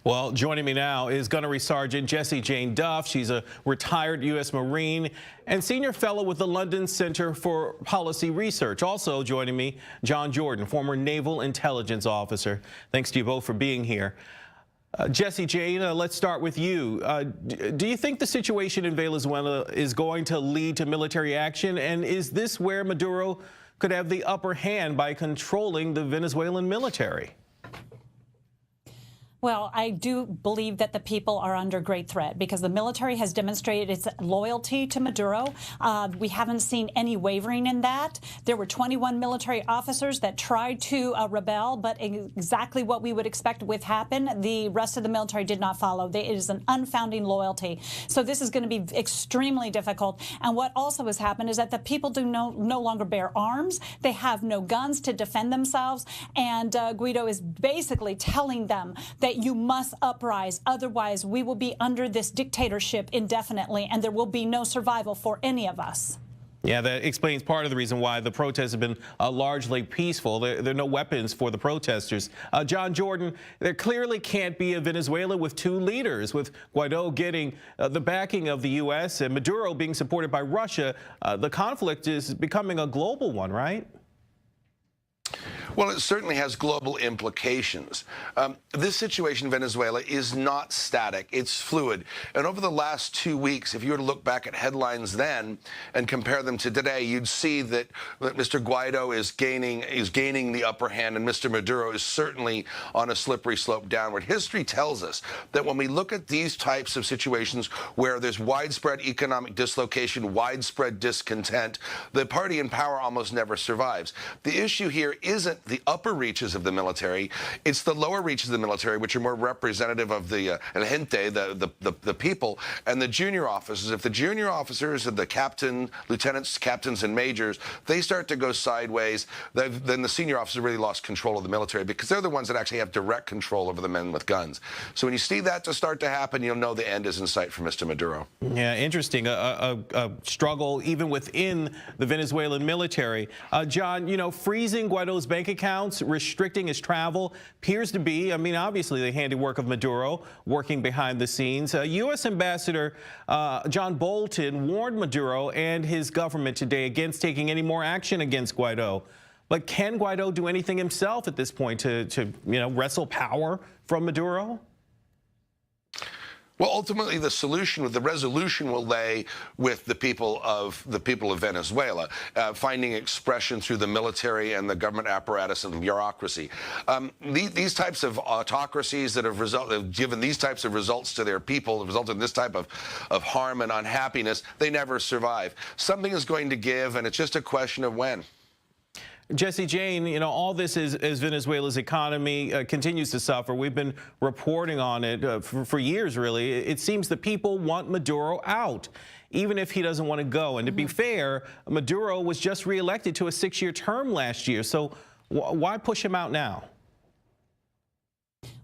Well, joining me now is Gunnery Sergeant Jessie Jane Duff. She's a retired U.S. Marine and senior fellow with the London Center for Policy Research. Also joining me, John Jordan, former Naval Intelligence Officer. Thanks to you both for being here. Jessie Jane, let's start with you. Do you think the situation in Venezuela is going to lead to military action? And is this where Maduro could have the upper hand by controlling the Venezuelan military? Well, I do believe that the people are under great threat because the military has demonstrated its loyalty to Maduro. We haven't seen any wavering in that. There were 21 military officers that tried to rebel, but exactly what we would expect would happen. The rest of the military did not follow. It is an unfounding loyalty. So this is going to be extremely difficult. And what also has happened is that the people do no longer bear arms. They have no guns to defend themselves. And Guaido is basically telling them that you must uprise, otherwise we will be under this dictatorship indefinitely, and there will be no survival for any of us. Yeah, that explains part of the reason why the protests have been largely peaceful. There are no weapons for the protesters. John Jordan, there clearly can't be a Venezuela with two leaders, with Guaido getting the backing of the U.S. and Maduro being supported by Russia. The conflict is becoming a global one, right? Well, it certainly has global implications. This situation in Venezuela is not static. It's fluid. And over the last 2 weeks, if you were to look back at headlines then and compare them to today, you'd see that Mr. Guaido is gaining the upper hand, and Mr. Maduro is certainly on a slippery slope downward. History tells us that when we look at these types of situations where there's widespread economic dislocation, widespread discontent, the party in power almost never survives. The issue here isn't the upper reaches of the military, it's the lower reaches of the military, which are more representative of the el gente, the people, and the junior officers. If the junior officers and the lieutenants, captains, and majors, they start to go sideways, then the senior officers really lost control of the military, because they're the ones that actually have direct control over the men with guns. So when you see that to start to happen, you'll know the end is in sight for Mr. Maduro. Yeah, interesting. A struggle even within the Venezuelan military. John, you know, freezing Guaido's bank accounts, restricting his travel appears to be, I mean, obviously the handiwork of Maduro working behind the scenes. U.S. Ambassador John Bolton warned Maduro and his government today against taking any more action against Guaido. But can Guaido do anything himself at this point to wrestle power from Maduro? Well, ultimately, the resolution will lay with the people of Venezuela, finding expression through the military and the government apparatus and the bureaucracy. These types of autocracies that have given these types of results to their people, resulted in this type of harm and unhappiness, they never survive. Something is going to give, and it's just a question of when. Jessie Jane, you know, all this is as Venezuela's economy continues to suffer. We've been reporting on it for years, really. It seems the people want Maduro out, even if he doesn't want to go. And to be fair, Maduro was just reelected to a 6-year term last year. So why push him out now?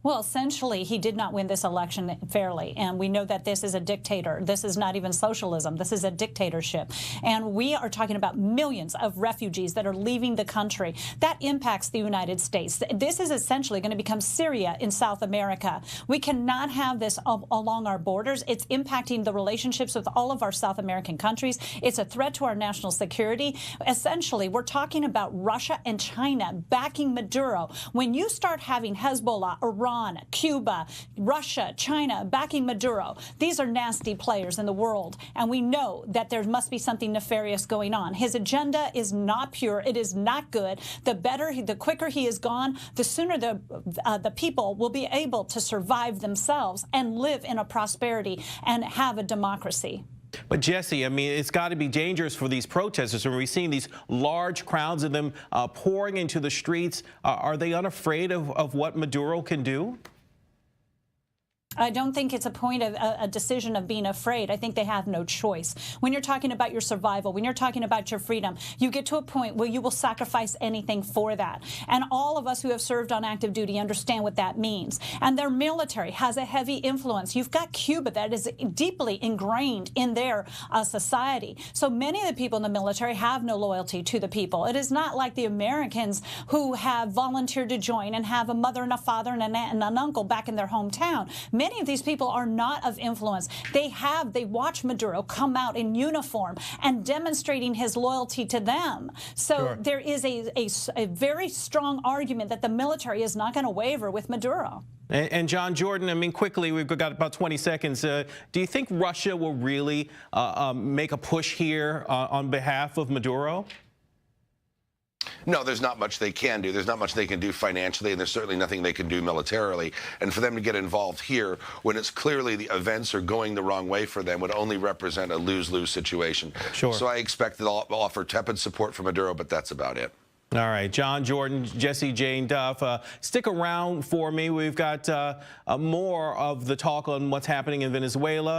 Well, essentially, he did not win this election fairly, and we know that this is a dictator. This is not even socialism. This is a dictatorship, and we are talking about millions of refugees that are leaving the country. That impacts the United States. This is essentially going to become Syria in South America. We cannot have this along our borders. It's impacting the relationships with all of our South American countries. It's a threat to our national security. Essentially, we're talking about Russia and China backing Maduro. When you start having Hezbollah, Iran, Cuba, Russia, China backing Maduro, these are nasty players in the world, and we know that there must be something nefarious going on. His agenda is not pure. It is not good. The quicker he is gone, the sooner the people will be able to survive themselves and live in a prosperity and have a democracy. But Jessie, I mean, it's got to be dangerous for these protesters when we're seeing these large crowds of them pouring into the streets. Are they unafraid of what Maduro can do? I don't think it's a point of a decision of being afraid. I think they have no choice. When you're talking about your survival, when you're talking about your freedom, you get to a point where you will sacrifice anything for that. And all of us who have served on active duty understand what that means. And their military has a heavy influence. You've got Cuba that is deeply ingrained in their society. So many of the people in the military have no loyalty to the people. It is not like the Americans who have volunteered to join and have a mother and a father and an aunt and an uncle back in their hometown. Many of these people are not of influence. They watch Maduro come out in uniform and demonstrating his loyalty to them. So Sure. there is a very strong argument that the military is not going to waver with Maduro. And John Jordan, I mean, quickly, we've got about 20 seconds. Do you think Russia will really make a push here on behalf of Maduro? No, there's not much they can do. There's not much they can do financially, and there's certainly nothing they can do militarily. And for them to get involved here when it's clearly the events are going the wrong way for them would only represent a lose-lose situation. Sure. So I expect they'll offer tepid support for Maduro, but that's about it. All right, John Jordan, Jessie Jane Duff, stick around for me. We've got more of the talk on what's happening in Venezuela.